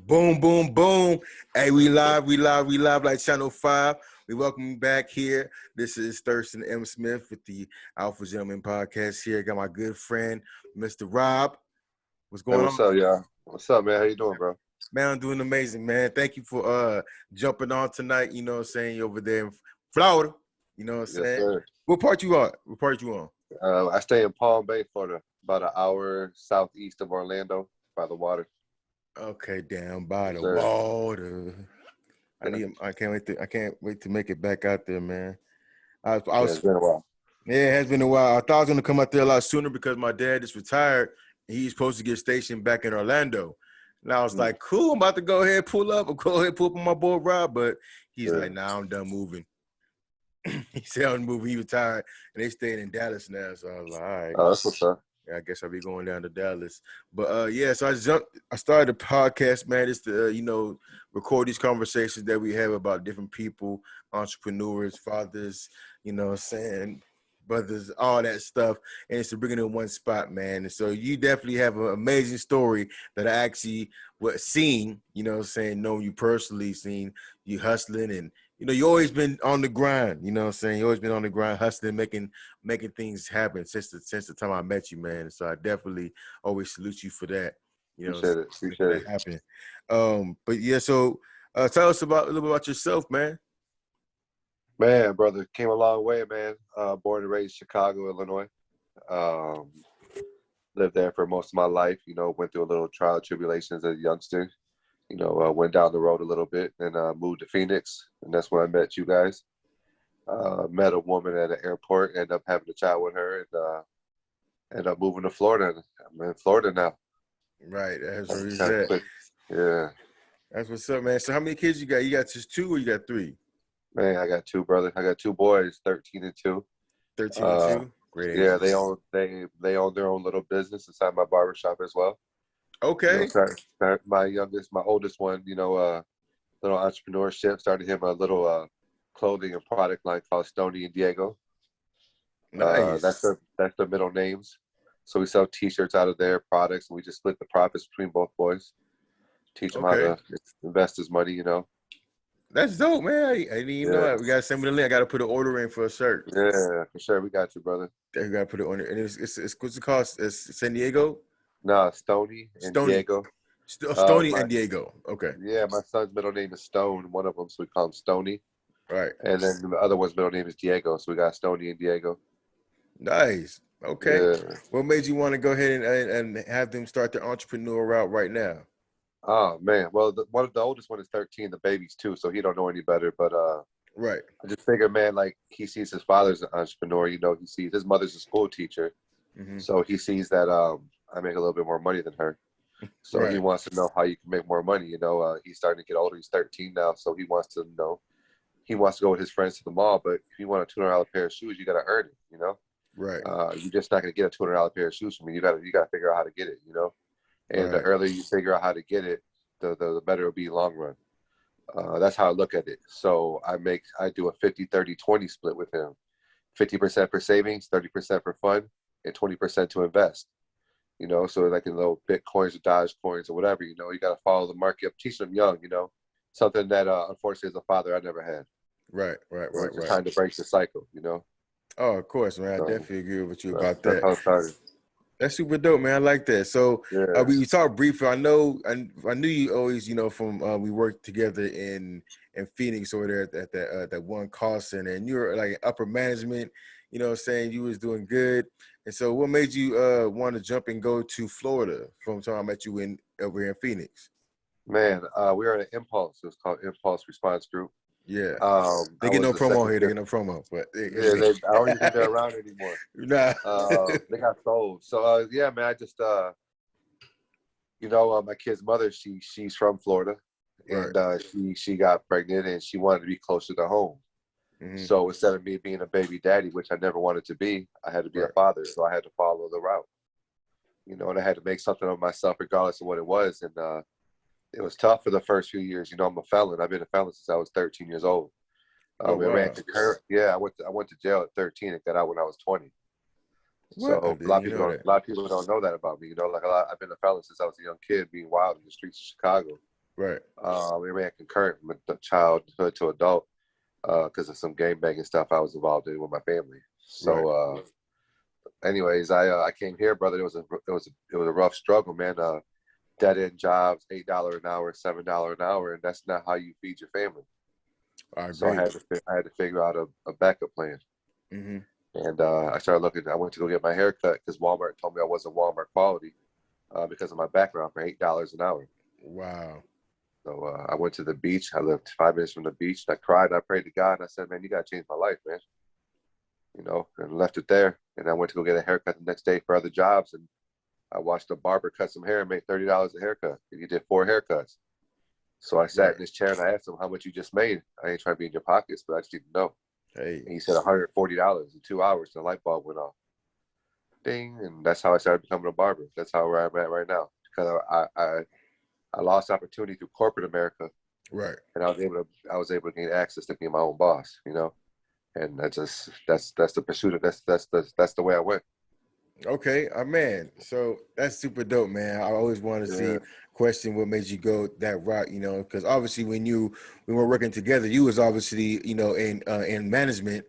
Boom, boom, boom. Hey, we live like Channel 5. We welcome you back here. This is Thurston M. Smith with the Alpha Gentleman Podcast here. Got my good friend, Mr. Rob. What's Hey, going what's on? up, y'all? What's up, man? How you doing, bro? Man, I'm doing amazing, man. Thank you for jumping on tonight. You know what I'm saying? You're over there in Florida. You know what I'm Yes, saying? sir. What part you on? What part you on? I stay in Palm Bay, Florida, about an hour southeast of Orlando, by the water. Okay, down by Yes, the sir. water. I can't wait to make it back out there, man. I Yeah, was it's been a while. Yeah, it has been a while. I thought I was gonna come out there a lot sooner because my dad is retired. He's supposed to get stationed back in Orlando. And I was like, cool, I'm about to go ahead, pull up. I'll go ahead, pull up on my boy Rob. But he's Yeah. like, nah, I'm done moving. He said I'm moving, he retired, and they staying in Dallas now. So I was like, all right. Oh, that's what's up. Yeah, I guess I'll be going down to Dallas. But yeah, so I started a podcast, man. It's to record these conversations that we have about different people, entrepreneurs, fathers, you know what I'm saying, brothers, all that stuff. And it's to bring it in one spot, man. And so you definitely have an amazing story that I actually seen, you know what I'm saying, knowing you personally, seen you hustling and you always been on the grind, you know what I'm saying? You always been on the grind, hustling, making things happen since the time I met you, man. So I definitely always salute you for that. You know, Appreciate it. making Appreciate that it. happen. But yeah, so tell us a little bit about yourself, man. Man, brother, came a long way, man. Born and raised Chicago, Illinois. Um, Lived there for most of my life. Went through a little trial and tribulations as a youngster. Went down the road a little bit and moved to Phoenix, and that's when I met you guys. Met a woman at an airport, ended up having a child with her, and ended up moving to Florida. I'm in Florida now. Right, that's where he's Kind of at. quick. Yeah, That's what's up, man. So how many kids you got? You got just two or you got three? man, I got two, brother. I got two boys, 13 and 2. 13 and 2? Great Yeah, ages. they own their own little business inside my barbershop as well. Okay. My oldest one, little entrepreneurship. Started him a little clothing and product line called Stony and Diego. Nice. That's their middle names. So we sell T-shirts out of their products, and we just split the profits between both boys. Teach him how Okay. to invest his money. That's dope, man. I didn't even know Yeah, that. We gotta send me the link. I gotta put an order in for a shirt. yeah, for sure. We got you, brother. You gotta put it on there. And it's what's it called? It's San Diego? No, Stony and Stony. Diego. Stony My and Diego. Okay. Yeah, my son's middle name is Stone. One of them, so we call him Stony. Right. And then the other one's middle name is Diego, so we got Stony and Diego. Nice. Okay. Yeah. What made you want to go ahead and have them start their entrepreneur route right now? Oh man. Well, the oldest one is 13. The baby's 2, so he don't know any better. But Right. I just figured, man, like he sees his father's an entrepreneur. He sees his mother's a school teacher, so he sees that I make a little bit more money than her. So he Right. wants to know how you can make more money. He's starting to get older. He's 13 now, so he wants to know. He wants to go with his friends to the mall, but if you want a $200 pair of shoes, you got to earn it. Right. You're just not going to get a $200 pair of shoes from me. You got to figure out how to get it. And the Right. earlier you figure out how to get it, the better it'll be long run. That's how I look at it. So I do a 50-30-20 split with him. 50% for savings, 30% for fun, and 20% to invest. So like in little Bitcoins or Doge coins or whatever, you got to follow the market. Teach them young, something that unfortunately as a father I never had. Right. It's just time to break the cycle. Oh, of course, man. I So definitely agree with you that's, about that's that. how it started. That's super dope, man. I like that. So Yeah. we talked briefly. I know, I knew you always, from we worked together in Phoenix over there at that one call center, and you were like upper management. You know what I'm saying? You was doing good. And so what made you want to jump and go to Florida from the time I met you over here in Phoenix? Man, we were at an Impulse. It was called Impulse Response Group. Yeah. I They get was no the promo second here. They get shift. no promo. But Yeah, I don't even think they're around anymore. Nah. They got sold. So yeah, man, I just my kid's mother, she's from Florida, Right. and she got pregnant and she wanted to be closer to home. So instead of me being a baby daddy, which I never wanted to be, I had to be a father. So I had to follow the route. And I had to make something of myself regardless of what it was. And it was tough for the first few years. I'm a felon. I've been a felon since I was 13 years old. Oh, wow. I went to jail at 13 and got out when I was 20. What? So a lot of people don't know that about me. I've been a felon since I was a young kid, being wild in the streets of Chicago. Right. We ran concurrent with the childhood to adult because of some game banging stuff I was involved in with my family. Right. So, anyways, I came here, brother. It was a rough struggle, man. Dead end jobs, $8 an hour, $7 an hour, and that's not how you feed your family. I So agree. I had to figure out a backup plan. Mm-hmm. And I started looking. I went to go get my hair cut because Walmart told me I wasn't Walmart quality because of my background for $8 an hour. Wow. So I went to the beach. I lived 5 minutes from the beach. I cried. I prayed to God, and I said, "Man, you gotta change my life, man." And left it there. And I went to go get a haircut the next day for other jobs, and I watched a barber cut some hair and make $30 a haircut. And he did 4 haircuts. So I sat Right. in this chair and I asked him how much you just made. I ain't trying to be in your pockets, but I just need to know. Hey. And he said $140 in 2 hours. And the light bulb went off. Ding. And that's how I started becoming a barber. That's how where I'm at right now. Because I lost opportunity through corporate America, Right. and I was able to gain access to being my own boss. And that's the pursuit of that's the way I went. Okay, man. So that's super dope, man. I always want to Yeah, see question what made you go that route, because obviously when we were working together, you was obviously in management,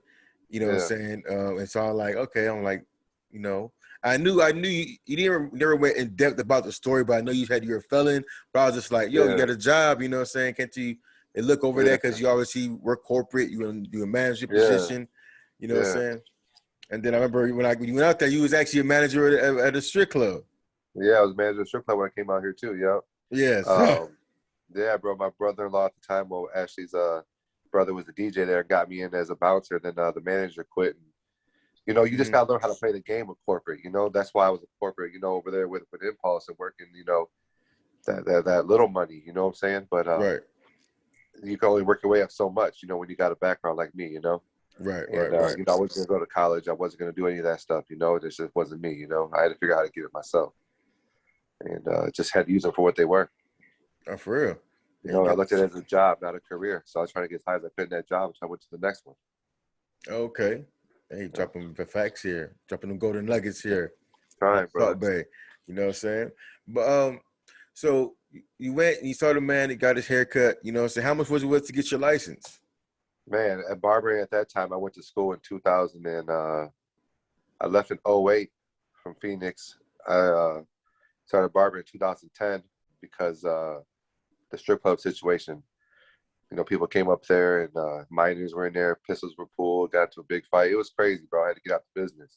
what I'm yeah, saying, and so I'm like, you know, I knew you didn't never went in depth about the story, but I know you had you were a felon, but I was just like, yo, you yeah, got a job, what I'm saying? Can't you look over there yeah, because you obviously work corporate, you a manager yeah, position, what I'm yeah, saying? And then I remember when you went out there, you was actually a manager at a strip club. yeah. I was manager of the strip club when I came out here too. Yeah. Yes. Yeah, bro. My brother-in-law at the time, well, Ashley's brother was the DJ there, got me in as a bouncer. Then the manager quit. And, you just Hmm. gotta learn how to play the game with corporate. That's why I was a corporate. Over there with Impulse and working. That little money. You know what I'm saying? But Right. you can only work your way up so much. When you got a background like me. Right. And Right. Right. I wasn't gonna go to college. I wasn't gonna do any of that stuff. It just wasn't me. I had to figure out how to get it myself, and just had to use them for what they were. Oh, for real. And you I got looked at it as a job, not a career. So I was trying to get as high as I could in that job until I went to the next one. okay. Hey, Yeah. dropping the facts here, dropping them golden nuggets here on Trying, Salt brother. Bay. You know what I'm saying? But so you went and you saw the man that got his haircut. So how much was it worth to get your license? Man, at barbering at that time, I went to school in 2000 and I left in '08 from Phoenix. I started barbering in 2010 because the strip club situation. People came up there and minors were in there, pistols were pulled, got into a big fight. It was crazy, bro. I had to get out the business.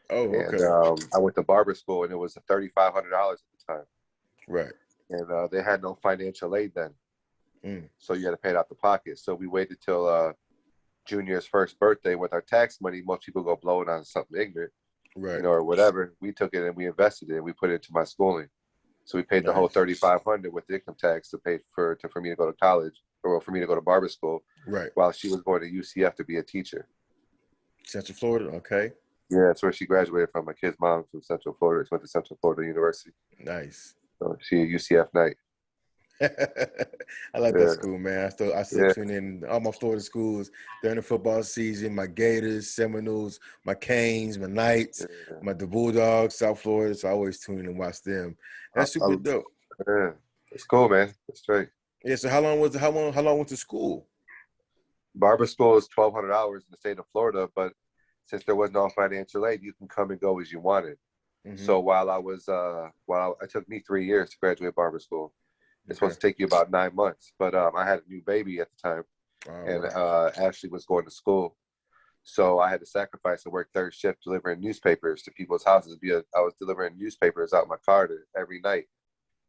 Oh, And okay. I went to barber school and it was $3,500 at the time. Right. And they had no financial aid then. Mm. So you had to pay it out the pocket. So we waited till Junior's first birthday with our tax money. Most people go blow it on something ignorant, Right. or whatever. We took it and we invested it and we put it into my schooling. So we paid the whole Nice. 3,500 with the income tax to pay for me to go to college or for me to go to barber school Right. while she was going to UCF to be a teacher. Central Florida. Okay. Yeah, that's where she graduated from. My kid's mom from Central Florida. She went to Central Florida University. Nice. So she a UCF Knight. I like that Yeah, school, man. I still yeah, tune in all my Florida schools during the football season. My Gators, Seminoles, my Canes, my Knights, yeah. the Bulldogs, South Florida. So I always tune in and watch them. I, That's super I, dope. yeah. It's cool, man. It's straight. Yeah. So how long went to school? Barber school is $1,200 in the state of Florida, but since there was no financial aid, you can come and go as you wanted. Mm-hmm. So it took me 3 years to graduate barber school. It's Okay. supposed to take you about 9 months, but I had a new baby at the time, All and right. Ashley was going to school, so I had to sacrifice and work third shift delivering newspapers to people's houses. I was delivering newspapers out my car every night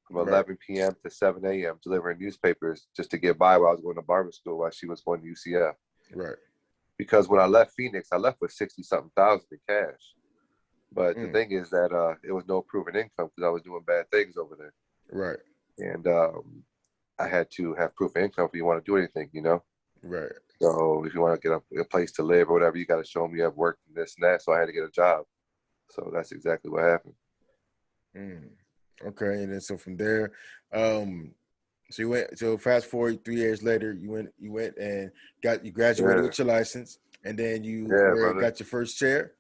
from Right. 11 p.m. to 7 a.m. delivering newspapers just to get by while I was going to barber school while she was going to UCF. Right. Because when I left Phoenix, I left with 60 something thousand in cash. But the Mm. thing is that it was no proven income because I was doing bad things over there. Right. And I had to have proof of income if you want to do anything. Right. So if you want to get a place to live or whatever, you got to show them you have work and this and that. So I had to get a job. So that's exactly what happened. Mm. Okay. And then so from there, um, so you went. So fast forward 3 years later, you went and you graduated Yeah, with your license, and then you yeah, where brother. got your first chair.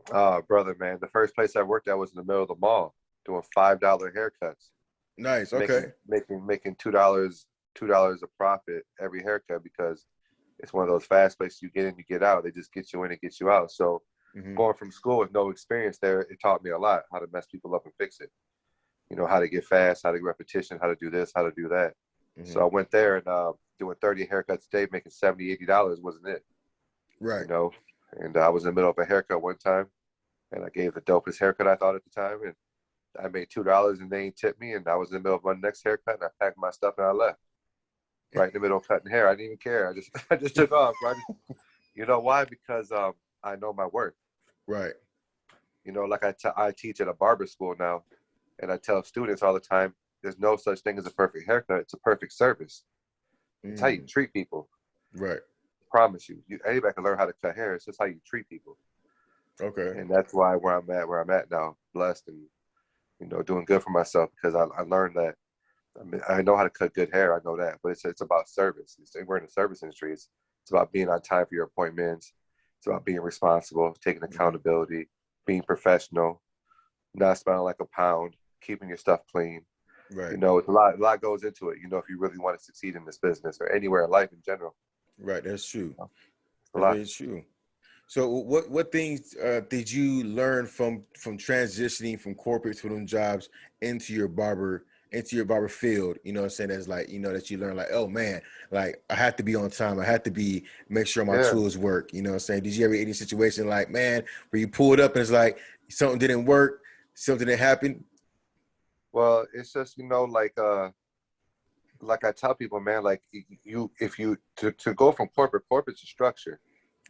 Brother, man, the first place I worked at was in the middle of the mall doing $5 haircuts. Nice. making Okay. making $2 a profit every haircut because it's one of those fast places you get in, you get out. They just get you in and get you out. So Mm-hmm. going from school with no experience there, it taught me a lot how to mess people up and fix it. You know, how to get fast, how to get repetition, how to do this, how to do that. Mm-hmm. So I went there and doing 30 haircuts a day, making $70, $80 wasn't it, Right. you know? And I was in the middle of a haircut one time and I gave the dopest haircut I thought at the time. And I made $2 and they ain't tipped me. And I was in the middle of my next haircut and I packed my stuff and I left. Right in the middle of cutting hair. I didn't even care. I just took off. Right? You know why? Because I know my worth. Right. You know, like I teach at a barber school now, and I tell students all the time, there's no such thing as a perfect haircut. It's a perfect service. It's how you treat people. Right. I promise you. Anybody can learn how to cut hair. It's just how you treat people. Okay. And that's why where I'm at now, blessed and, you know, doing good for myself because I learned that. I mean, I know how to cut good hair. I know that, but it's about service. We're in the service industry. It's about being on time for your appointments. It's about being responsible, taking accountability, being professional, not smelling like a pound, keeping your stuff clean. Right. You know, it's a lot goes into it. You know, if you really want to succeed in this business or anywhere in life in general. Right. That's true. It's a That's lot. very true. So what things did you learn from transitioning from corporate to them jobs into your barber field? You know what I'm saying? That's like, you know, that you learn like, oh man, like I have to be on time. I have to be make sure my Yeah. tools work. You know what I'm saying? Did you ever any situation like, man, where you pulled up and it's like something didn't work, something that happened? Well, it's just, you know, like I tell people, man, like if you to go from corporate's a structure.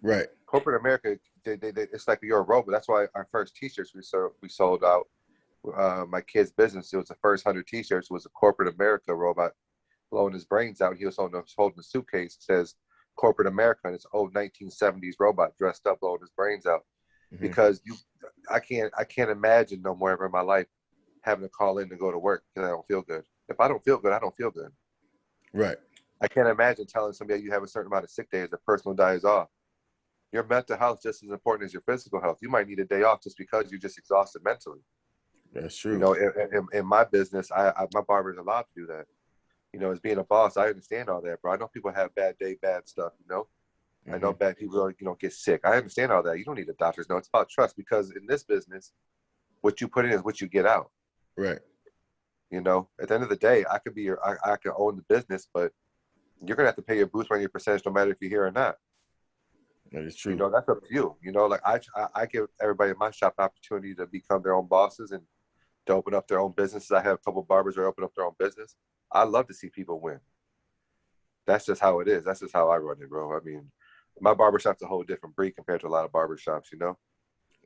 Right. Corporate America, it's like you're a robot. That's why our first T-shirts we sold out. My kid's business, it was the first 100 T-shirts. Was a corporate America robot blowing his brains out. He was holding a suitcase. It says corporate America, and it's old 1970s robot dressed up blowing his brains out. Mm-hmm. Because I can't imagine no more ever in my life having to call in to go to work because I don't feel good. If I don't feel good, I don't feel good. Right. I can't imagine telling somebody you have a certain amount of sick days, the personal dies off. Your mental health just as important as your physical health. You might need a day off just because you're just exhausted mentally. That's You true. know, in my business, my barber is allowed to do that. You know, as being a boss, I understand all that, bro. I know people have bad day, bad stuff. You know, I know bad people, you know, get sick. I understand all that. You don't need a doctor's note. It's about trust because in this business, what you put in is what you get out. Right. You know, at the end of the day, I could I could own the business, but you're gonna have to pay your booth run, your percentage, no matter if you're here or not. That is true. You know, that's up to you. You know, like I give everybody in my shop an opportunity to become their own bosses and to open up their own businesses. I have a couple of barbers that open up their own business. I love to see people win. That's just how it is. That's just how I run it, bro. I mean, my barbershop's a whole different breed compared to a lot of barbershops, you know?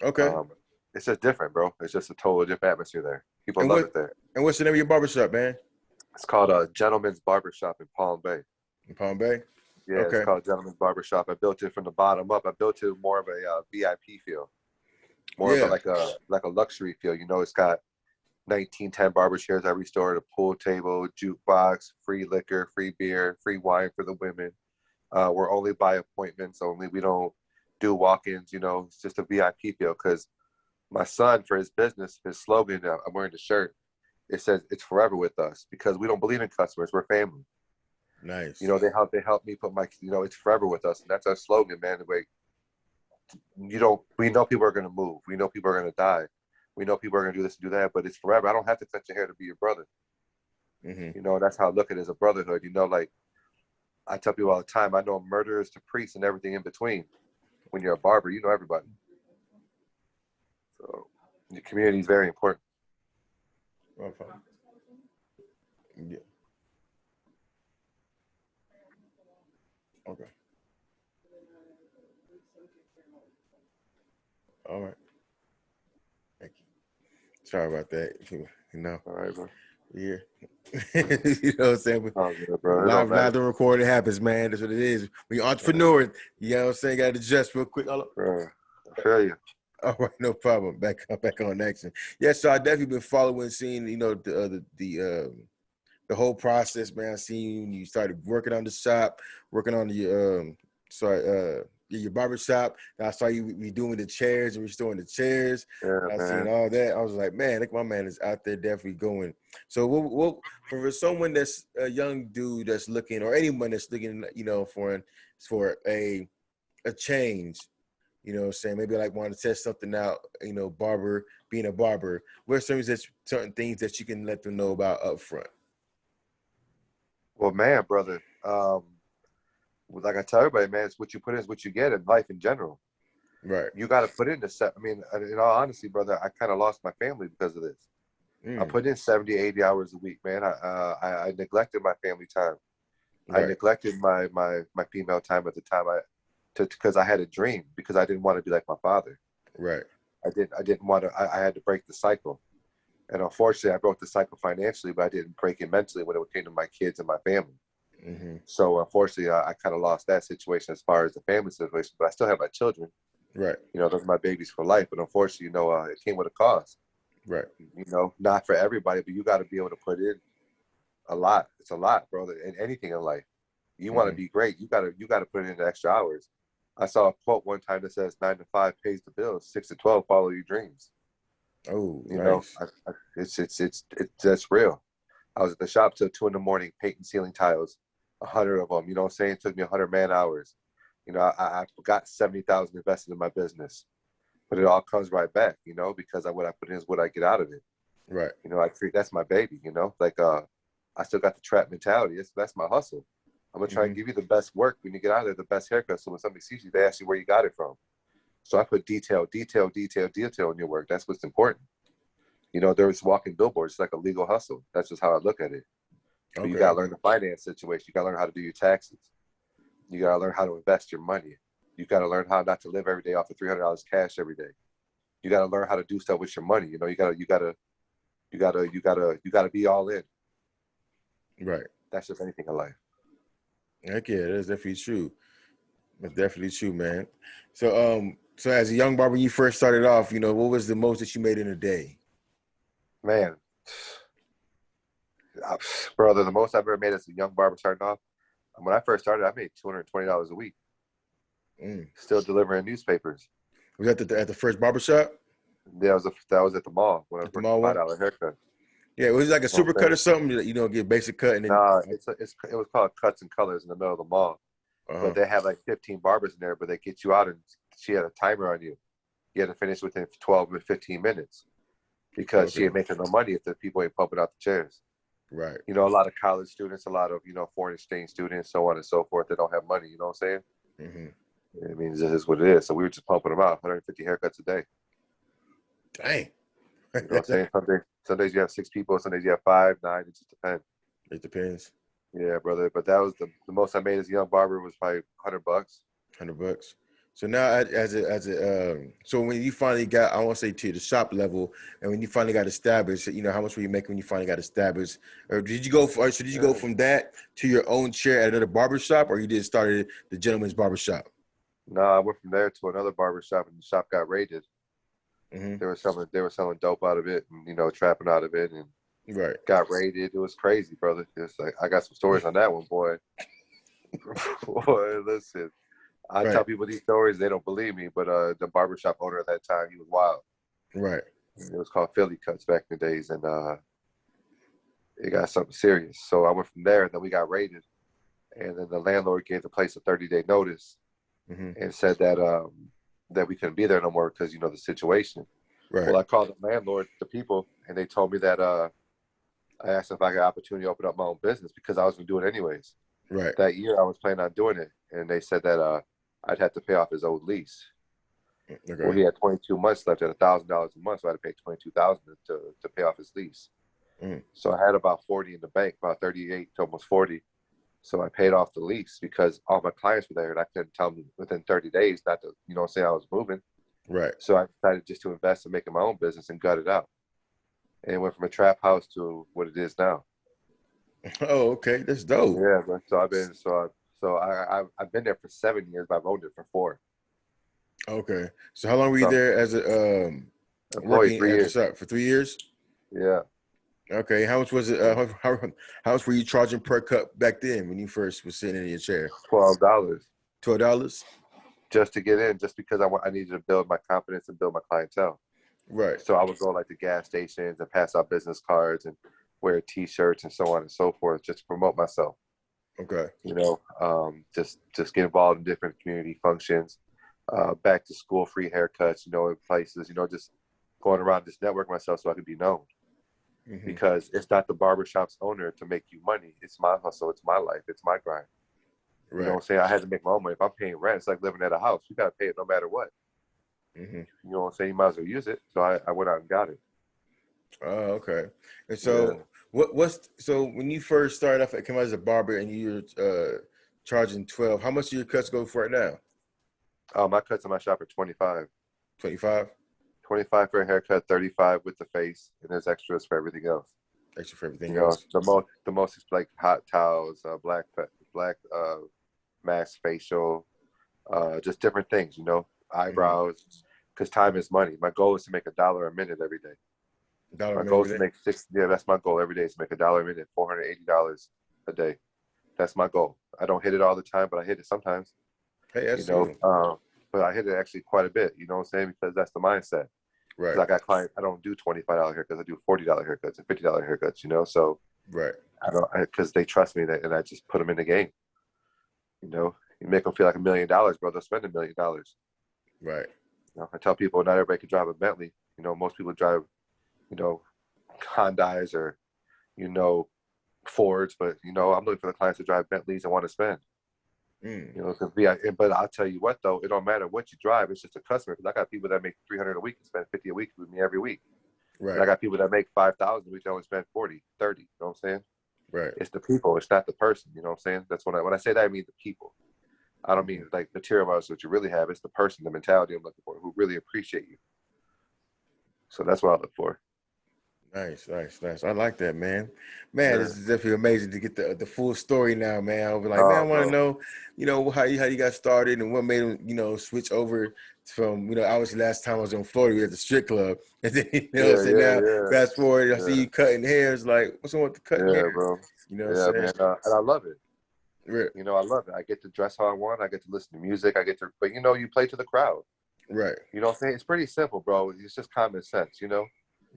Okay. It's just different, bro. It's just a totally different atmosphere there. People And love it there. what's the name of your barbershop, man? It's called a Gentleman's Barbershop in Palm Bay. In Palm Bay? Yeah, it's Okay. called Gentleman's Barbershop. I built it from the bottom up. I built it more of a VIP feel, more of like a luxury feel. You know, it's got 1910 barber chairs I restored, a pool table, jukebox, free liquor, free beer, free wine for the women. We're only by appointments only. We don't do walk-ins. You know, it's just a VIP feel because my son, for his business, his slogan, I'm wearing the shirt, it says it's forever with us because we don't believe in customers. We're family. Nice. You know, they help me put my, you know, it's forever with us. And that's our slogan, man. Like, we know people are going to move. We know people are going to die. We know people are going to do this and do that, but it's forever. I don't have to cut your hair to be your brother. You know, that's how I look at it as a brotherhood. You know, like I tell people all the time, I know murderers to priests and everything in between. When you're a barber, you know everybody. So the community is very important. Okay. Yeah. Okay. All right. Thank you. Sorry about that. You know. All right, bro. Yeah. You know what I'm saying? Oh, yeah, bro. It don't Live matter. the recording happens, man. That's what it is. We entrepreneurs. You know what I'm saying? Got to adjust real quick. Bro, I feel you. All right, no problem. Back on action. Yeah, so I definitely been following, seeing, you know, the whole process, man. I seen you started working on the shop, working on the your barbershop. I saw you be doing the chairs and restoring the chairs. Yeah, I seen man. all that. I was like, man, look, my man is out there definitely going. So, for someone that's a young dude that's looking, or anyone that's looking, for a change, you know what I'm saying? Maybe like want to test something out, being a barber. What are certain things that you can let them know about up front? Well, man, brother. Like I tell everybody, man, it's what you put in is what you get in life in general. Right. You got to put in the set. I mean, in all honesty, brother, I kind of lost my family because of this. I put in 70, 80 hours a week, man. I neglected my family time. I Right. neglected my female time at the time. Because I had a dream, because I didn't want to be like my father. Right. I didn't want to. I had to break the cycle, and unfortunately, I broke the cycle financially, but I didn't break it mentally when it came to my kids and my family. Mm-hmm. So unfortunately, I kind of lost that situation as far as the family situation. But I still have my children. Right. You know, those are my babies for life. But unfortunately, it came with a cost. Right. You know, not for everybody, but you got to be able to put in a lot. It's a lot, brother, in anything in life. You want to be great, you gotta put in the extra hours. I saw a quote one time that says 9 to 5 pays the bills, 6 to 12 follow your dreams. Oh, You know, nice. it's that's real. I was at the shop till 2 in the morning painting ceiling tiles, 100 of them. You know what I'm saying? It took me 100 man hours. You know, I got 70,000 invested in my business, but it all comes right back. You know, because what I put in is what I get out of it. Right. You know, I treat that's my baby. You know, like I still got the trap mentality. That's my hustle. I'm gonna try and give you the best work when you get out of there, the best haircut. So when somebody sees you, they ask you where you got it from. So I put detail in your work. That's what's important. You know, there's walking billboards. It's like a legal hustle. That's just how I look at it. But you Okay. gotta learn the finance situation. You gotta learn how to do your taxes. You gotta learn how to invest your money. You gotta learn how not to live every day off of $300 cash every day. You gotta learn how to do stuff with your money. You know, you gotta be all in. Right. That's just anything in life. Heck yeah, that's definitely true. That's definitely true, man. So as a young barber, when you first started off, what was the most that you made in a day? Man, brother, the most I've ever made as a young barber starting off. When I first started, I made $220 a week, Mm. still delivering newspapers. Was that at the first barbershop? That was at the mall when I was At the working mall one? $5 haircut. Yeah, was it like a You know super what I'm cut or saying? something? Get basic cut and then. Nah, it was called Cuts and Colors in the middle of the mall. Uh-huh. But they had like 15 barbers in there, but they get you out and she had a timer on you. You had to finish within 12 or 15 minutes because she Okay. ain't making no money if the people ain't pumping out the chairs. Right. You know, a lot of college students, a lot of, foreign exchange students, so on and so forth, they don't have money, you know what I'm saying? Mm-hmm. It means this is what it is. So we were just pumping them out, 150 haircuts a day. Dang. You know what I'm saying? Some days you have 6 people, some days you have 5, 9. It just depends. It depends. Yeah, brother. But that was the most I made as a young barber was probably $100. $100. So now, so when you finally got, I won't say to the shop level, and when you finally got established, how much were you making when you finally got established? Or did you go from that to your own chair at another barbershop, or you did started the gentleman's barbershop? No, I went from there to another barber shop, and the shop got raided. Mm-hmm. They were selling dope out of it, and trapping out of it, and Right. got raided. It was crazy, brother. It's like I got some stories on that one, boy. Boy, listen. I Right. tell people these stories, they don't believe me, but the barbershop owner at that time, he was wild. Right. It was called Philly Cuts back in the days, and it got something serious. So I went from there, and then we got raided, and then the landlord gave the place a 30-day notice and said that we couldn't be there no more because the situation. Right. Well, I called the landlord, the people, and they told me that I asked if I got opportunity to open up my own business because I was going to do it anyways. Right. That year I was planning on doing it, and they said that I'd have to pay off his old lease. Okay. Well, he had 22 months left at $1,000 a month, so I had to pay $22,000 to pay off his lease. So I had about 40 in the bank, about 38 to almost 40. So I paid off the lease because all my clients were there, and I couldn't tell them within 30 days not to, say I was moving. Right. So I decided just to invest in making my own business and gut it out. And it went from a trap house to what it is now. Oh, okay, that's dope. Yeah, but so I've been there for 7 years, but I've owned it for 4. Okay, so how long were you there as a Employee, working 3 at the years. shop for 3 years? Yeah. Okay, how much was it? How much were you charging per cut back then when you first was sitting in your chair? $12. $12. just to get in, just because I needed to build my confidence and build my clientele. Right. So I would go like to gas stations and pass out business cards and wear T-shirts and so on and so forth, just to promote myself. Okay. You know, just get involved in different community functions, back to school free haircuts, you know, in places, you know, just going around, just network myself so I could be known. Mm-hmm. Because it's not the barbershop's owner to make you money. It's my hustle. It's my life. It's my grind. Right. You know what I'm saying? I had to make my own money. If I'm paying rent, it's like living at a house. You got to pay it no matter what. Mm-hmm. You know what I'm saying? You might as well use it. So I went out and got it. Oh, okay. And Yeah. so so when you first started off, came out as a barber and you were charging 12, how much do your cuts go for right now? My cuts in my shop are 25. 25? 25 for a haircut, 35 with the face, and there's extras for everything else. Extra for everything You know, else. the most is like hot towels, black mask, facial, just different things. You know, eyebrows, because time is money. My goal is to make $1 a minute every day. Dollar My a goal is minute to make six. Yeah, that's my goal every day is to make $1 a minute, $480 a day. That's my goal. I don't hit it all the time, but I hit it sometimes. Hey, that's You know, cool. but I hit it actually quite a bit. You know what I'm saying? Because that's the mindset. Right. Because I got clients. I don't do $25 haircuts. I do $40 haircuts and $50 haircuts. You know, so Right. I don't because they trust me and I just put them in the game. You know, you make them feel like $1 million, bro. They'll spend $1 million. Right. You know, I tell people not everybody can drive a Bentley. You know, most people drive, you know, Hondas or, you know, Fords, but you know, I'm looking for the clients to drive Bentleys and want to spend. You know, but I'll tell you what though, it don't matter what you drive. It's just a customer. Because I got people that make 300 a week and spend 50 a week with me every week. Right. And I got people that make 5,000 a week that only spend 40, 30. You know what I'm saying? Right. It's the people. It's not the person. You know what I'm saying? That's when I say that, I mean the people. I don't mean like material-wise what you really have. It's the person, the mentality I'm looking for, who really appreciate you. So that's what I look for. Nice. I like that, man. Man, Yeah. this is definitely amazing to get the full story now, man. I'll be like, man, I Oh, want to bro. know, you know, how you got started and what made him, you know, switch over from, you know, obviously last time I was in Florida, we had the strip club. And then, you know, so now fast forward, I see you cutting hair. It's like, what's wrong with the cutting hair? Bro. You know what Yeah, I'm saying? man. And I love it. Right. You know, I love it. I get to dress how I want. I get to listen to music. But you know, you play to the crowd. Right. You know what I'm saying? It's pretty simple, bro. It's just common sense, you know?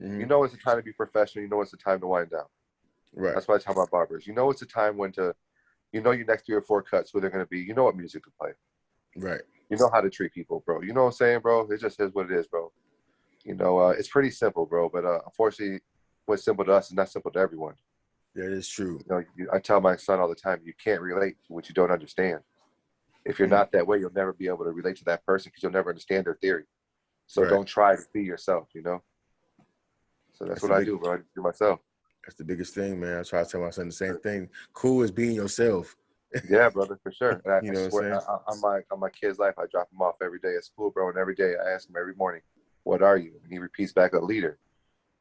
Mm-hmm. You know it's a time to be professional. You know it's a time to wind down. Right. That's why I talk about barbers. You know it's a time when you know your next 3 or 4 cuts who they're going to be. You know what music to play. Right. You know how to treat people, bro. You know what I'm saying, bro? It just is what it is, bro. You know, it's pretty simple, bro. But unfortunately, what's simple to us is not simple to everyone. That is true. You know, I tell my son all the time, you can't relate to what you don't understand. If you're not that way, you'll never be able to relate to that person because you'll never understand their theory. So don't try to be yourself, you know? So that's what I do, bro. I do myself. That's the biggest thing, man. I try to tell my son the same thing. Cool is being yourself. Yeah, brother, for sure. And You I know what I'm swear, saying? on my kid's life, I drop him off every day at school, bro. And every day I ask him every morning, what are you? And he repeats back, a leader.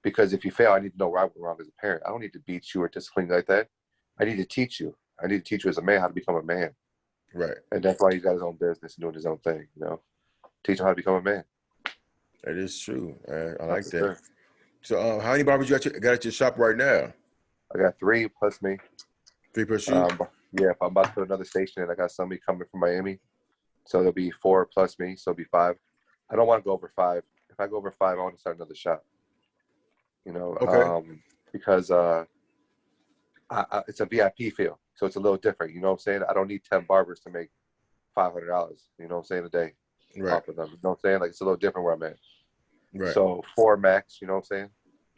Because if you fail, I need to know where I went wrong as a parent. I don't need to beat you or discipline you like that. I need to teach you. I need to teach you as a man how to become a man. Right. And that's why he's got his own business and doing his own thing, you know? Teach him how to become a man. That is true. I like that. Sure. So how many barbers you got at your shop right now? I got 3 plus me. 3 plus you? Yeah, if I'm about to put another station in, I got somebody coming from Miami. So there'll be 4 plus me, so it'll be 5. I don't want to go over 5. If I go over 5, I want to start another shop. You know, Okay. because it's a VIP feel, so it's a little different. You know what I'm saying? I don't need 10 barbers to make $500. You know what I'm saying, a day off of them. You know what I'm saying? Like it's a little different where I'm at. Right. So 4 max. You know what I'm saying?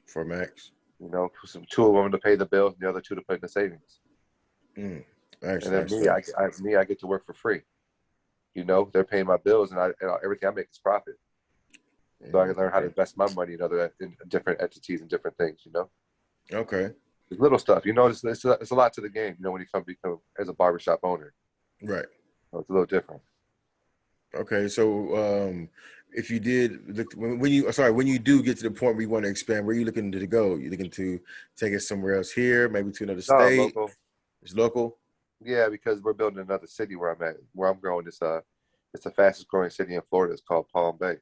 4 max. You know, 2 of them to pay the bills, and the other 2 to put in the savings. Nice, And then nice. I get to work for free. You know, they're paying my bills, and everything I make is profit. So I can learn how to invest my money in different entities and different things. You know. Okay. It's little stuff. You know, it's a lot to the game. You know, when you become as a barbershop owner. Right. So it's a little different. Okay. So if you did look when you do get to the point where you want to expand, where are you looking to go? You looking to take it somewhere else here, maybe to another No, state? local. It's local. Yeah, because we're building another city where I'm at. Where I'm growing is it's the fastest growing city in Florida. It's called Palm Bay.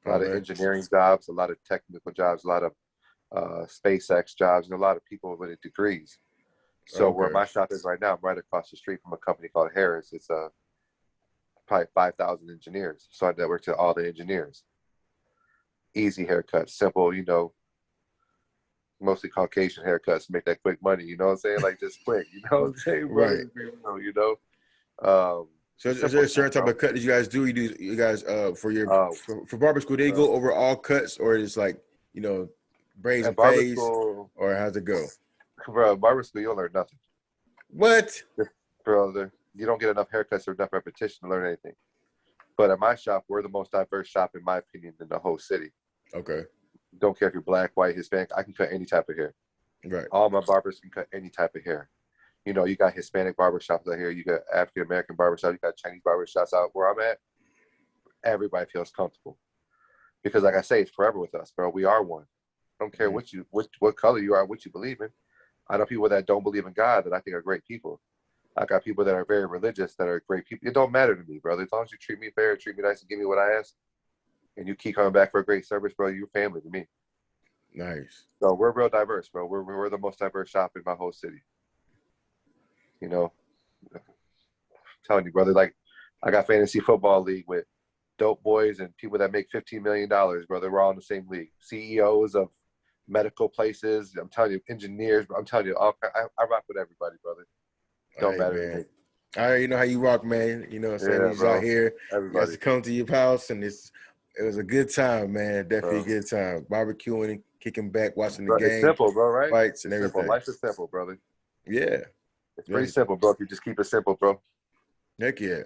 A lot of engineering jobs, a lot of technical jobs, a lot of SpaceX jobs, and a lot of people with degrees. So where my shop is right now, I'm right across the street from a company called Harris. It's a probably 5,000 engineers. So I network to all the engineers. Easy haircuts, simple, mostly Caucasian haircuts, make that quick money. You know what I'm saying? Like just quick. You know what I'm saying, brother? Right. So is there Simple a stuff, certain type bro. of cut that you guys do? You guys Oh, for barber school, they bro. go over all cuts, or it's like braids At and barber fades, school, or how's it go? bro, barber school, you'll learn nothing. What? Brother, you don't get enough haircuts or enough repetition to learn anything. But at my shop, we're the most diverse shop, in my opinion, in the whole city. Okay. Don't care if you're black, white, Hispanic. I can cut any type of hair. Right. All my barbers can cut any type of hair. You got Hispanic barbershops out here. You got African American barbershops. You got Chinese barbershops out where I'm at. Everybody feels comfortable because, like I say, it's forever with us, bro. We are one. I don't care what color you are, what you believe in. I know people that don't believe in God that I think are great people. I got people that are very religious that are great people. It don't matter to me, brother. As long as you treat me fair, treat me nice, and give me what I ask, and you keep coming back for a great service, bro, you're family to me. Nice. So we're real diverse, bro. We're the most diverse shop in my whole city. I'm telling you, brother. Like, I got fantasy football league with dope boys and people that make $15 million, brother. We're all in the same league. CEOs of medical places. I'm telling you, engineers. I'm telling you, I rock with everybody, brother. Don't Hey, matter to me. man. All right, you know how you rock, man. You know what I'm saying? Yeah, He's out bro. here. You guys Everybody. to come to your house, and it was a good time, man. Definitely a Bro. good time. Barbecuing, kicking back, watching the Bro, it's game, simple, bro, right? fights, and It's simple. everything. Life is simple, brother. Yeah. It's pretty Yeah. simple, bro. If you just keep it simple, bro. Heck yeah.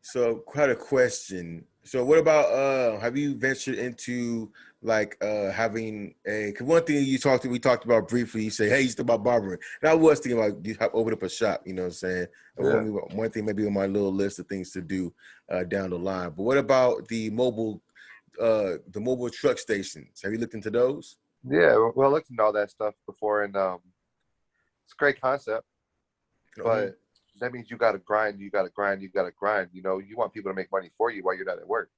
So quite a question. So what about have you ventured into like having a, cause one thing we talked about briefly, you say, hey, you still about barbering. And I was thinking about you open up a shop, you know what I'm saying? Yeah. One thing maybe on my little list of things to do down the line. But what about the mobile truck stations? Have you looked into those? Yeah. Well, I looked into all that stuff before, and it's a great concept, Mm-hmm. but that means you got to grind. You got to grind. You got to grind. You want people to make money for you while you're not at work.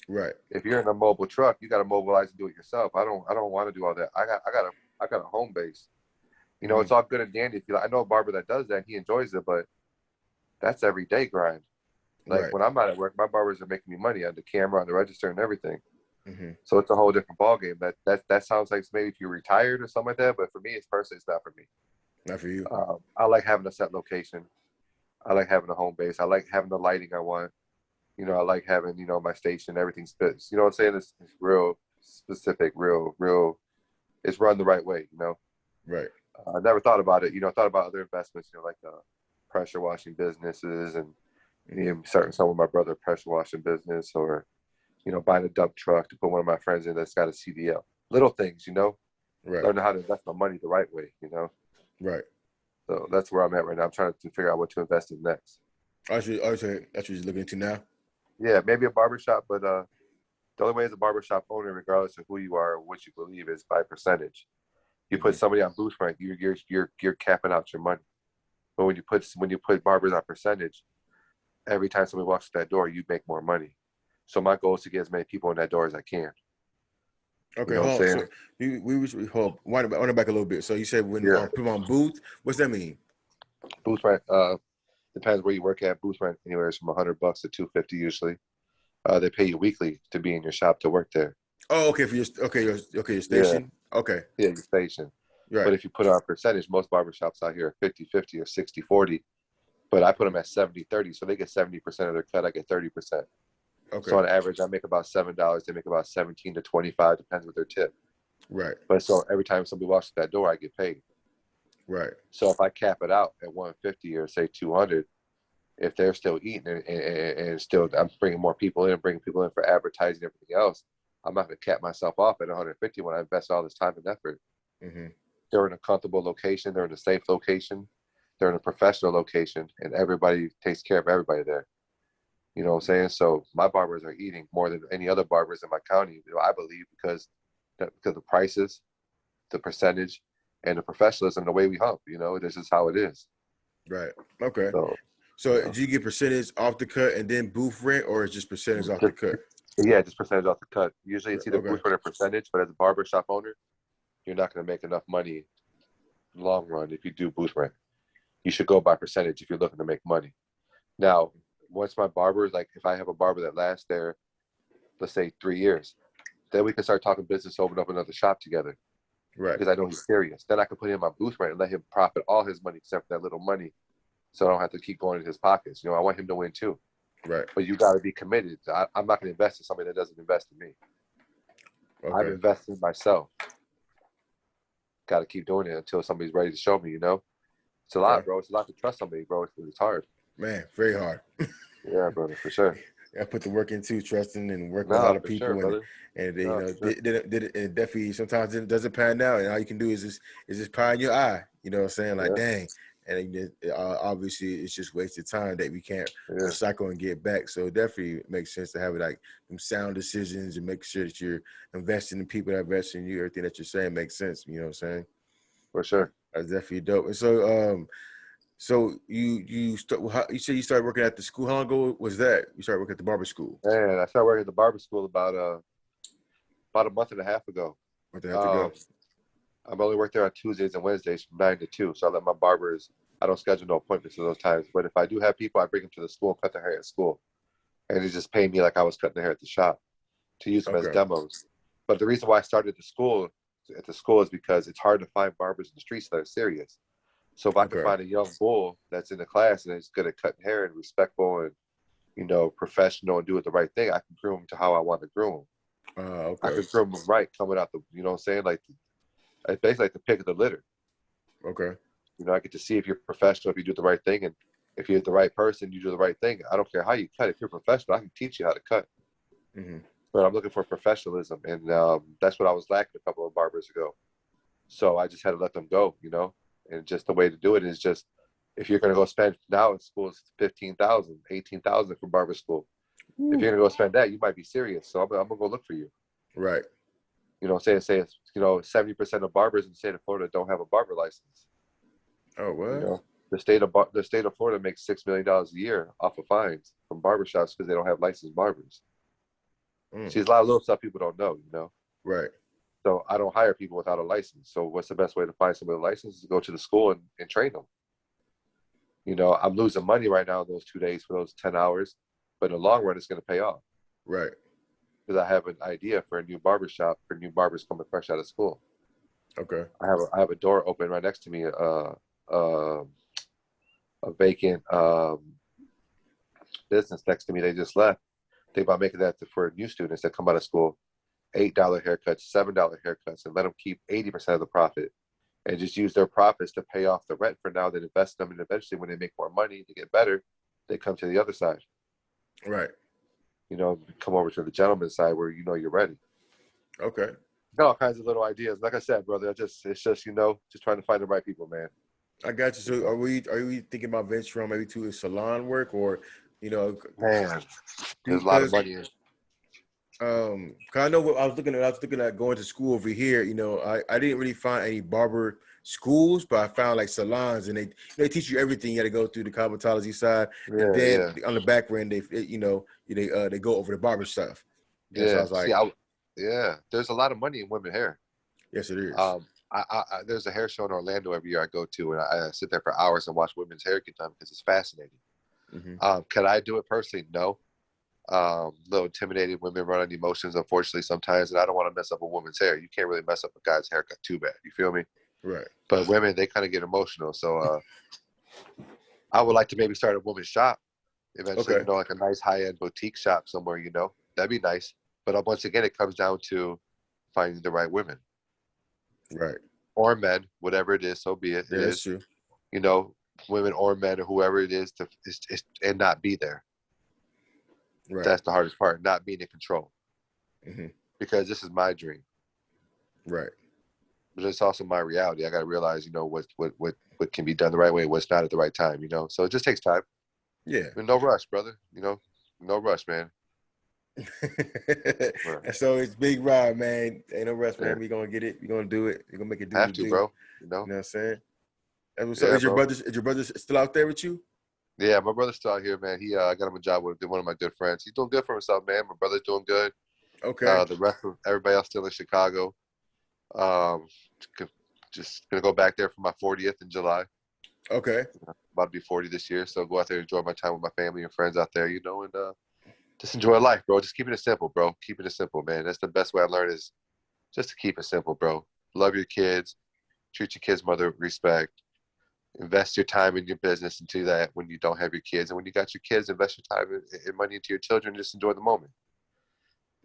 Right. If you're in a mobile truck, you got to mobilize and do it yourself. I don't want to do all that. I got a home base. Mm-hmm. It's all good and dandy. I know a barber that does that, he enjoys it, but that's everyday grind. Like Right. when I'm not at work, my barbers are making me money on the camera, on the register, and everything. Mm-hmm. So it's a whole different ballgame. That sounds like maybe if you're retired or something like that, but for me, it's personally, it's not for me. Not for you. I like having a set location. I like having a home base. I like having the lighting I want. I like having my station. Everything fits. You know what I'm saying? It's real specific, real. It's run the right way. Right. I never thought about it. Thought about other investments. Like pressure washing businesses and starting some with my brother pressure washing business or buying a dump truck to put one of my friends in that's got a CDL. Little things, Right. learning how to invest my money the right way, Right. So that's where I'm at right now. I'm trying to figure out what to invest in next. Actually, that's what you're looking into now. Yeah, maybe a barbershop, but the only way as a barbershop owner, regardless of who you are or what you believe, is by percentage. You put somebody on booth rank, you're capping out your money. But when you put barbers on percentage, every time somebody walks through that door, you make more money. So my goal is to get as many people in that door as I can. You Okay, know what I'm hold on. saying? So we hold. Wind it back a little bit. So you said when Yeah. put them on booth. What's that mean? Booth rent depends where you work at. Booth rent anywhere from $100 to $250 usually. They pay you weekly to be in your shop to work there. Oh, okay. For your Yeah, station. Okay, yeah, your station. right, But if you put on percentage, most barbershops out here are 50-50 or 60-40. But I put them at 70-30, so they get 70% of their cut. I get 30%. So okay, on average, I make about $7. They make about 17 to 25, depends with their tip. right, But so every time somebody walks through that door, I get paid. right, So if I cap it out at 150 or say 200, if they're still eating and still I'm bringing more people in, bringing people in for advertising and everything else, I'm not going to cap myself off at 150 when I invest all this time and effort. mm-hmm. They're in a comfortable location. They're in a safe location. They're in a professional location, and everybody takes care of everybody there. You know what I'm saying? So my barbers are eating more than any other barbers in my county, I believe, because the prices, the percentage, and the professionalism, the way we hump. This is how it is. Right. Okay. So, So do you get percentage off the cut and then booth rent, or is just percentage off the just, cut? yeah, just percentage off the cut. Usually it's either Okay. booth rent or percentage, but as a barbershop owner, you're not going to make enough money long run if you do booth rent. You should go by percentage if you're looking to make money. Now, once my barber, like if I have a barber that lasts there, let's say 3 years, then we can start talking business, open up another shop together. Right. Because I know he's serious. Then I can put him in my booth rent and let him profit all his money except for that little money, so I don't have to keep going in his pockets. You know, I want him to win too. Right. But you got to be committed. I'm not going to invest in somebody that doesn't invest in me. Okay. I'm investing in myself. Got to keep doing it until somebody's ready to show me, you know? It's a lot, bro. It's a lot to trust somebody, bro. It's hard. Man, very hard. Yeah, brother, for sure. I put the work into trusting and work with a No, lot of for people, sure, brother. and they, No, you know, for sure. did it, and definitely sometimes it doesn't pan out, and all you can do is just pie in your eye. You know what I'm saying? Like, Yeah. dang, and obviously it's just wasted time that we can't Yeah, recycle and get back. So it definitely makes sense to have it like some sound decisions and make sure that you're investing in people that invest in you. Everything that you're saying makes sense. You know what I'm saying? for sure. That's definitely dope. And so, so you said you started working at the school. How long ago was that? You started working at the barber school? And I started working at the barber school about a month and a half ago. What they have to go? I've only worked there on Tuesdays and Wednesdays from 9 to 2. So I let my barbers, I don't schedule no appointments at those times. But if I do have people, I bring them to the school and cut their hair at school. And they just pay me like I was cutting their hair at the shop to use them as Okay. demos. But the reason why I started at the school is because it's hard to find barbers in the streets that are serious. So if I can find a young bull that's in the class and is good at cutting hair and respectful and, you know, professional and do it the right thing, I can groom him to how I want to groom him. Okay. I can groom him right coming out the, you know what I'm saying? Like, it's basically like the pick of the litter. Okay. You know, I get to see if you're professional, if you do the right thing, and if you're the right person, you do the right thing. I don't care how you cut. If you're professional, I can teach you how to cut. Mm-hmm. But I'm looking for professionalism, and that's what I was lacking a couple of barbers ago. So I just had to let them go, you know. And just the way to do it is just, if you're going to go spend now in school, it's 15,000, 18,000 for barber school. If you're going to go spend that, you might be serious. So I'm going to go look for you. Right. You know, say it's, you know, 70% of barbers in the state of Florida don't have a barber license. Oh, what? You know, the state of Florida makes $6 million a year off of fines from barbershops because they don't have licensed barbers. See, there's a lot of little stuff people don't know, you know. Right. So I don't hire people without a license. So what's the best way to find somebody with a license is to go to the school and train them. You know, I'm losing money right now in those 2 days for those 10 hours, but in the long run, it's going to pay off. Right. Because I have an idea for a new barbershop for new barbers coming fresh out of school. Okay. I have a door open right next to me, a vacant business next to me. They just left. They about making that for new students that come out of school, $8 haircuts, $7 haircuts, and let them keep 80% of the profit, and just use their profits to pay off the rent for now. Then invest them, and eventually, when they make more money, they get better. They come to the other side. Right. You know, come over to the gentleman's side where you know you're ready. Okay. Got all kinds of little ideas. Like I said, brother, it's just, you know, just trying to find the right people, man. I got you. So are we thinking about venturing maybe to a salon work, or, you know, Man, there's a lot of because money in. cause I know what I was looking at going to school over here. You know, I didn't really find any barber schools, but I found like salons, and they teach you everything. You got to go through the cosmetology side, and then on the back end they go over the barber stuff. And so I Yeah. was like, See, there's a lot of money in women hair. yes, it is. There's a hair show in Orlando every year I go to, and I sit there for hours and watch women's hair get done because it's fascinating. Mm-hmm. Can I do it personally? No. A little intimidated. Women run on emotions, unfortunately, sometimes, and I don't want to mess up a woman's hair. You can't really mess up a guy's haircut too bad. You feel me? Right. But women, they kind of get emotional. So I would like to maybe start a woman's shop eventually. Okay. You know, like a nice high-end boutique shop somewhere. You know, that'd be nice. But once again, it comes down to finding the right women. Right. Or men, whatever it is, so be it. Yeah, that's true. You know, women or men or whoever it is and not be there. Right. That's the hardest part, not being in control. Mm-hmm. Because this is my dream. Right. But it's also my reality. I got to realize, you know, what can be done the right way, what's not at the right time, you know. So it just takes time. Yeah. But no rush, brother. You know, no rush, man. And so it's Big Rob, man. Ain't no rush, man. We gonna get it. We gonna do it. We gonna make it do Have what to, do. bro. You know what I'm saying? And so Yeah, is your brother still out there with you? Yeah, my brother's still out here, man. He I got him a job with one of my good friends. He's doing good for himself, man. My brother's doing good. Okay. The rest of everybody else still in Chicago. Just gonna go back there for my 40th in July. Okay. About to be 40 this year, so go out there and enjoy my time with my family and friends out there, and just enjoy life, bro. Just keeping it simple, bro. Keeping it simple, man. That's the best way I learned is just to keep it simple, bro. Love your kids, treat your kids' mother with respect, invest your time in your business into that when you don't have your kids, and when you got your kids, invest your time and money into your children. Just enjoy the moment.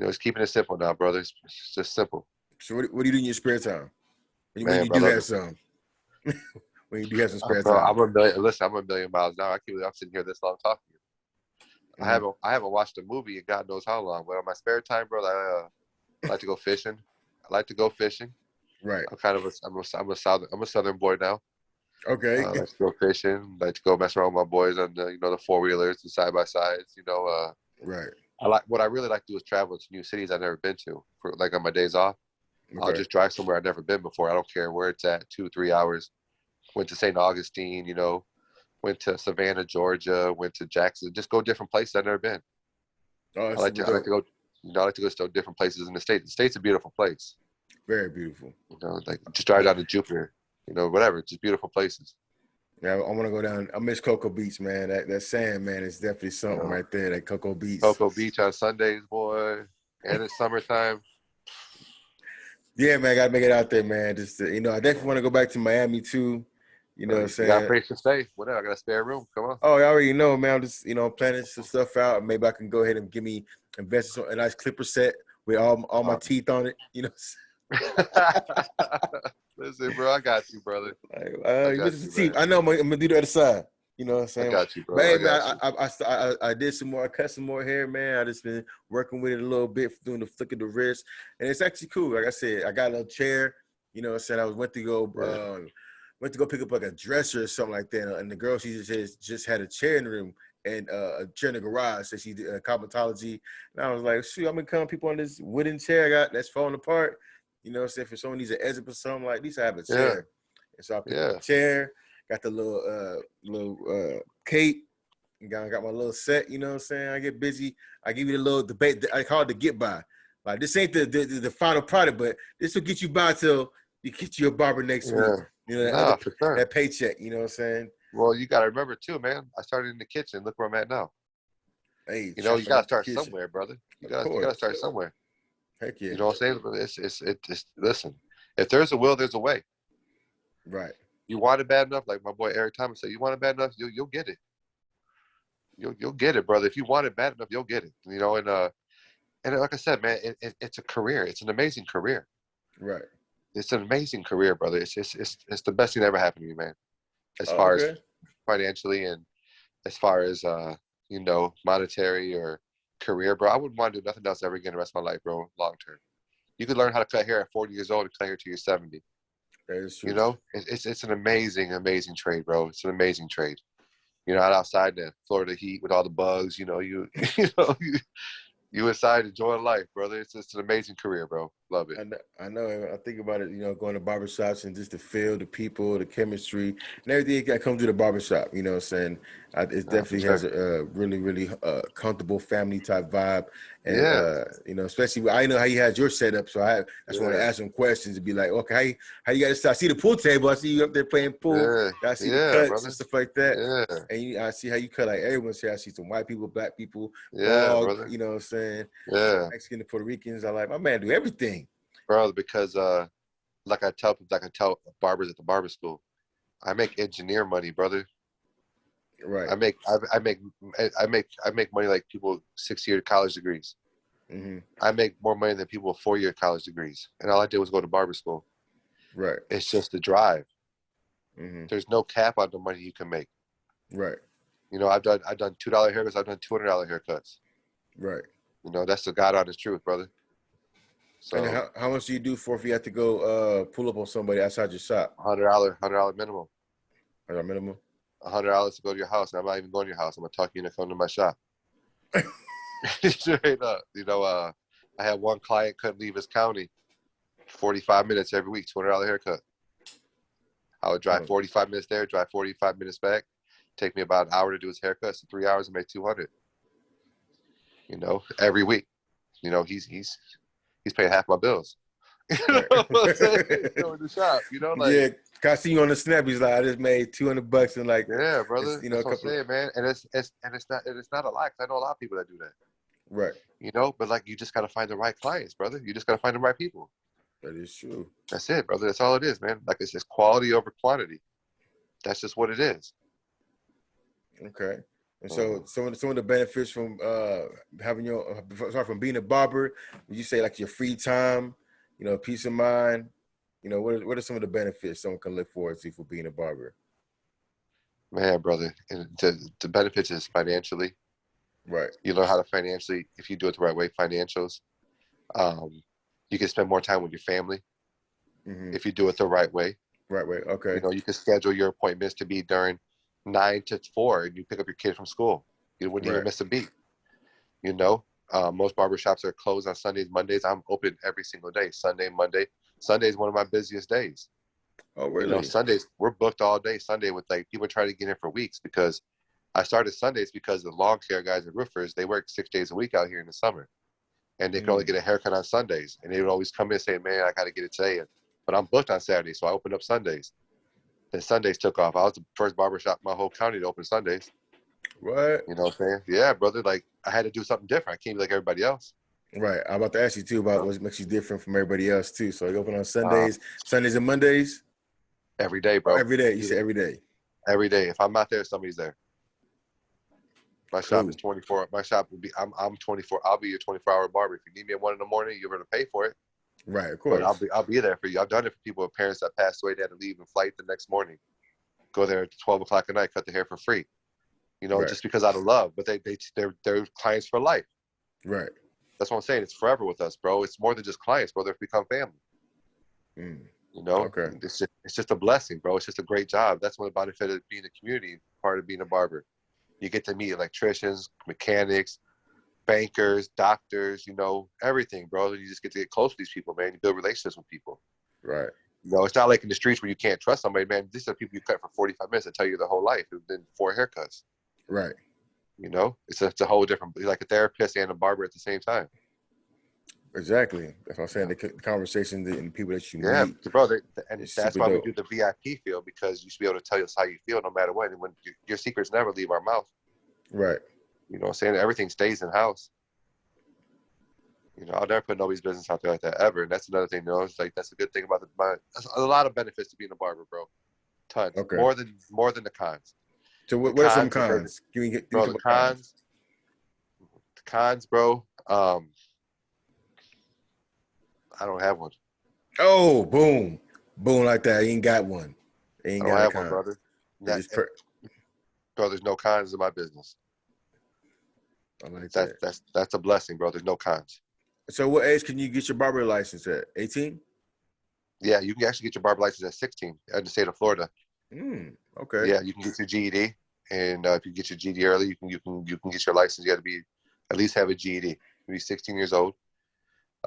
Just keeping it simple now, brother. It's just simple, So what do you do in your spare time? When man, you bro. I do love have it. some, when you do have some spare Bro, time. I'm a million miles now. I can't believe I'm sitting here this long talking to you. I haven't watched a movie in God knows how long. But on my spare time, bro, I like to go fishing. I like to go fishing. Right. I'm kind of I'm a southern boy now. Okay. I like to go fishing. I like to go mess around with my boys on the 4-wheelers, the side by sides. Right. What I really like to do is travel to new cities I've never been to. For like on my days off, I'll Okay. just drive somewhere I've never been before. I don't care where it's at. 2-3 hours. Went to St. Augustine. Went to Savannah, Georgia. Went to Jackson. Just go different places I've never been. Oh, that's super I like dope. to go. I like to go to different places in the state. The state's a beautiful place. Very beautiful. Like just drive down to Jupiter. Whatever. Just beautiful places. Yeah, I want to go down. I miss Cocoa Beach, man. That sand, man, is definitely something right there. That Cocoa Beach. Cocoa Beach on Sundays, boy, and it's summertime. Yeah, man, I gotta make it out there, man. Just I definitely want to go back to Miami too. You know what I'm You got a saying? place to stay. Whatever. I got a spare room. Come on. Oh, I already know, man. I'm just planning some stuff out. Maybe I can go ahead and invest in a nice clipper set with all my teeth on it. Listen, bro, I got you, brother. Like, you visit the teeth. I know I'm gonna do the other side. You know what I'm I saying? got you, bro. But hey, I got man, you. I did some more. I cut some more hair, man. I just been working with it a little bit, doing the flick of the wrist, and it's actually cool. Like I said, I got a little chair. You know what I'm saying? Went to go pick up like a dresser or something like that, and the girl, she just had a chair in the room and a chair in the garage. So she did cosmetology, and I was like, shoot, I'm gonna come people on this wooden chair I got that's falling apart. You know what I'm saying? For someone needs an exit or something, like at least I have a chair. And so I picked up the chair, got the little cape, and got my little set, you know what I'm saying? I get busy. I give you the little debate. I call it the get by. Like this ain't the final product, but this will get you by till you get you a barber next week. For sure. That paycheck, you know what I'm saying? Well, you got to remember too, man. I started in the kitchen. Look where I'm at now. Hey, you got to start somewhere, brother. You got to start somewhere. Heck yeah. You know what I'm saying? It's listen. If there's a will, there's a way. Right. You want it bad enough, like my boy Eric Thomas said. You want it bad enough, you'll get it. You'll get it, brother. If you want it bad enough, you'll get it. And like I said, man, it's a career. It's an amazing career. Right. It's an amazing career, brother. It's the best thing that ever happened to me, man. As far as financially and as far as monetary or career, bro. I wouldn't want to do nothing else ever again the rest of my life, bro. Long term. You could learn how to cut hair at 40 years old and cut hair till you're 70. That is true. It's an amazing, amazing trade, bro. It's an amazing trade. Out outside the Florida heat with all the bugs, you inside enjoying life, brother. It's an amazing career, bro. Love it. I know. I think about it, going to barbershops and just the feel, the people, the chemistry, and everything that comes through the barbershop. You know what I'm saying? It definitely has a really, really comfortable family type vibe. And, especially, I know how you had your setup. So I just want to ask some questions and be like, okay, how you got to start? I see the pool table. I see you up there playing pool. I see the cuts brother. and stuff like that. Yeah. And I see how you cut like everyone's here. I see some white people, black people, brother. you know what I'm saying? Yeah. Mexican and Puerto Ricans. I like, my man do everything. Bro, because like I tell barbers at the barber school, I make engineer money, brother. Right. I make money like people 6-year college degrees. Mm-hmm. I make more money than people with 4-year college degrees, and all I did was go to barber school. Right. It's just the drive. Mm-hmm. There's no cap on the money you can make. Right. I've done $2 haircuts. I've done $200 haircuts. Right. That's the God honest truth, brother. So. And how much do you do if you have to go pull up on somebody outside your shop? $100 minimum. Minimum. $100 to go to your house, and I'm not even going to your house. I'm gonna talk you into coming to my shop. Straight up. I had one client couldn't leave his county 45 minutes every week, $200 haircut. I would drive 45 minutes there, drive 45 minutes back. Take me about an hour to do his haircut. So 3 hours and make 200. Every week. He's paying half my bills. You know what I'm saying? In the shop. Yeah, I see you on the snap. He's like, I just made $200 in like, Yeah, it's, brother. you know, a That's what I'm couple. saying, man. And it's not a lie. 'Cause I know a lot of people that do that. Right. You know, but like you just gotta find the right clients, brother. You just gotta find the right people. That is true. That's it, brother. That's all it is, man. Like it's just quality over quantity. That's just what it is. Okay. And Uh, so some of the benefits from having your sorry, from being a barber, would you say like your free time, you know, peace of mind, you know, what are some of the benefits someone can look forward to for being a barber? Man, brother. And the benefits is financially. Right. You learn how to financially, if you do it the right way, financials. Um, you can spend more time with your family Mm-hmm. if you do it the right way. Right. Right. You Okay. know, you can schedule your appointments to be during 9 to 4, and you pick up your kid from school. You wouldn't even Right. miss a beat. You know, most barbershops are closed on Sundays, Mondays. I'm open every single day, Sunday, Monday. Sunday is one of my busiest days. Oh, You know, really? Sundays, we're booked all day Sunday with like people trying to get in for weeks because I started Sundays because the lawn care guys and roofers, they work 6 days a week out here in the summer. And they can only Mm. get a haircut on Sundays. And they would always come in and say, man, I got to get it today. But I'm booked on Saturday, so I opened up Sundays. Then Sundays took off. I was the first barbershop in my whole county to open Sundays. What? You know what I'm saying? Yeah, brother. Like, I had to do something different. I can't be like everybody else. Right. I'm about to ask you too You about know? what makes you different from everybody else too. So you open on Um, Sundays and Mondays, every day, or bro. every day? You say every day. Every day. If I'm not there, somebody's there. My shop is Cool. 24. My shop will be, I'm 24. I'll be your 24-hour barber. If you need me at 1 in the morning, you're going to pay for it. Right. Of But course. I'll be there for you. I've done it for people with parents that passed away. They had to leave and flight the next morning. Go there at 12 o'clock at night, cut the hair for free. You know, Right. just because out of love. But they're clients for life. Right. That's what I'm saying. It's forever with us, bro. It's more than just clients, bro. They've become family. Mm. You know, Okay. it's just a blessing, bro. It's just a great job. That's one benefit of being a community part of being a barber. You get to meet electricians, mechanics, bankers, doctors, you know, everything, bro. You just get to get close to these people, man. You build relationships with people. Right. You know, it's not like in the streets where you can't trust somebody, man. These are people you cut for 45 minutes and tell you their whole life and then 4 haircuts. Right. You know, it's a whole different, like a therapist and a barber at the same time. Exactly. That's what I'm saying. Yeah, The conversation and the people that you yeah, meet bro. And is that's super why we dope. do the VIP field, because you should be able to tell us how you feel no matter what. And when your secrets never leave our mouth, Right. you know what I'm saying? Everything stays in house. You know, I'll never put nobody's business out there like that ever. And that's another thing, you know, it's like, that's a good thing about there's a lot of benefits to being a barber, bro. Tons. Okay. More than the cons. So The what are some cons is that, cons? Give me a bro, the couple of cons. cons, bro. I don't have one. Oh, boom. Boom like that. He ain't got one. He I ain't don't got a have one, con. brother. It That, just bro, there's no cons in my business. I like that. That's a blessing, bro. There's no cons. So what age can you get your barber license at? 18? Yeah, you can actually get your barber license at 16 in the state of Florida. Okay. Yeah, you can get your GED, and if you get your GED early, you can get your license. You got to be at least have a GED. You be 16 years old.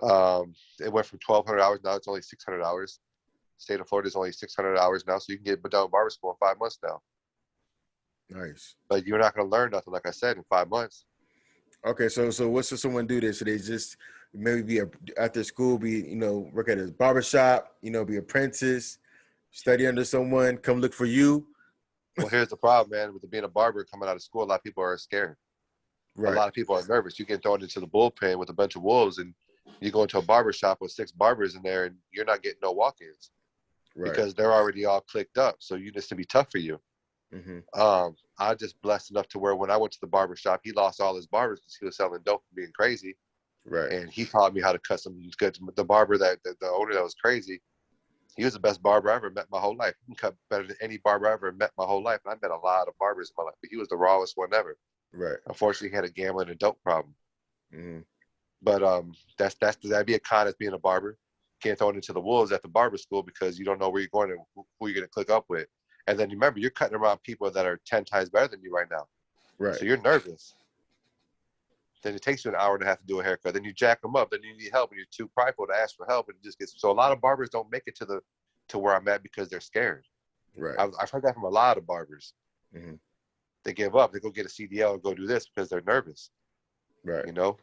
It went from 1,200 hours, now it's only 600 hours. State of Florida is only 600 hours now, so you can get done barber school in 5 months now. Nice. But you're not going to learn nothing, like I said, in 5 months. Okay, so what's if someone do this? So they just maybe after school, work at a barber shop, be apprentice, study under someone, come look for you. Well, here's the problem, man. With being a barber coming out of school, a lot of people are scared. A Right. lot of people are nervous. You get thrown into the bullpen with a bunch of wolves, and you go into a barber shop with 6 barbers in there, and you're not getting no walk-ins Right. because they're already all clicked up. So it's to be tough for you. Mm-hmm. I just blessed enough to where when I went to the barber shop, he lost all his barbers because he was selling dope and being crazy. Right. And he taught me how to cut some good. The barber the owner that was crazy, he was the best barber I ever met my whole life. He can cut better than any barber I ever met my whole life. And I met a lot of barbers in my life, but he was the rawest one ever. Right. Unfortunately, he had a gambling and dope problem. Mm-hmm. But that'd be a con as being a barber. Can't throw it into the wolves at the barber school because you don't know where you're going and who you're going to click up with. And then remember, you're cutting around people that are 10 times better than you right now. Right. So you're nervous. Then it takes you an hour and a half to do a haircut. Then you jack them up. Then you need help, and you're too prideful to ask for help. And it just gets so. A lot of barbers don't make it to where I'm at because they're scared. Right. I've heard that from a lot of barbers. Mm-hmm. They give up. They go get a CDL and go do this because they're nervous. Right. You know.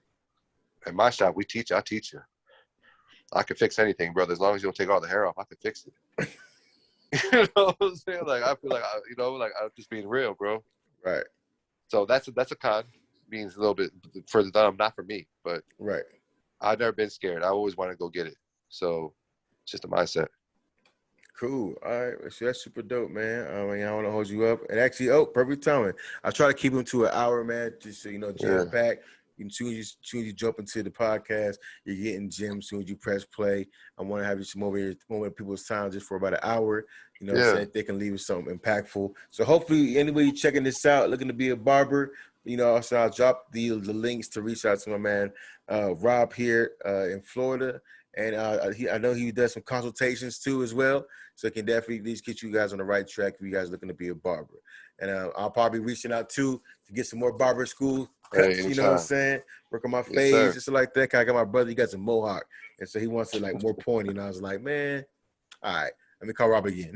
At my shop, we teach. I teach you. I can fix anything, brother. As long as you don't take all the hair off, I can fix it. You know what I'm saying? Like I feel like I'm just being real, bro. Right. So that's a con. Means a little bit for them, not for me. But Right. I've never been scared. I always want to go get it. So it's just a mindset. Cool. All right. So that's super dope, man. I mean, I don't want to hold you up. And actually, perfect timing. I try to keep them to an hour, man, just so jam Yeah. packed. As soon as you jump into the podcast, you're getting gym. As soon as you press play, I want to have you some over people's time just for about an hour. Yeah. Saying they can leave us something impactful. So hopefully, anybody checking this out, looking to be a barber, also I'll drop the links to reach out to my man Rob here in Florida, and I know he does some consultations too as well. So it can definitely at least get you guys on the right track if you guys looking to be a barber. And I'll probably be reaching out too to get some more barber school Hey, cuts, you know what I'm anytime. saying? Work on my Yes, fades, sir. just like that. I got my brother, he got some mohawk. And so he wants it like more pointy. And I was like, man, all right, let me call Rob again.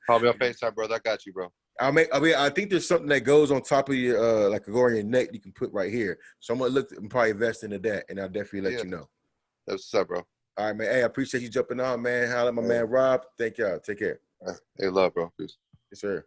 Call me on FaceTime, brother. I got you, bro. I think there's something that goes on top of your like a go on your neck you can put right here. So I'm gonna look and probably invest into that, and I'll definitely let Yeah. you know. That's what's up, bro. All right, man. Hey, I appreciate you jumping on, man. Holla at my Hey, man Rob. Thank y'all. Take care. hey, love, bro. Peace. Yes, sir.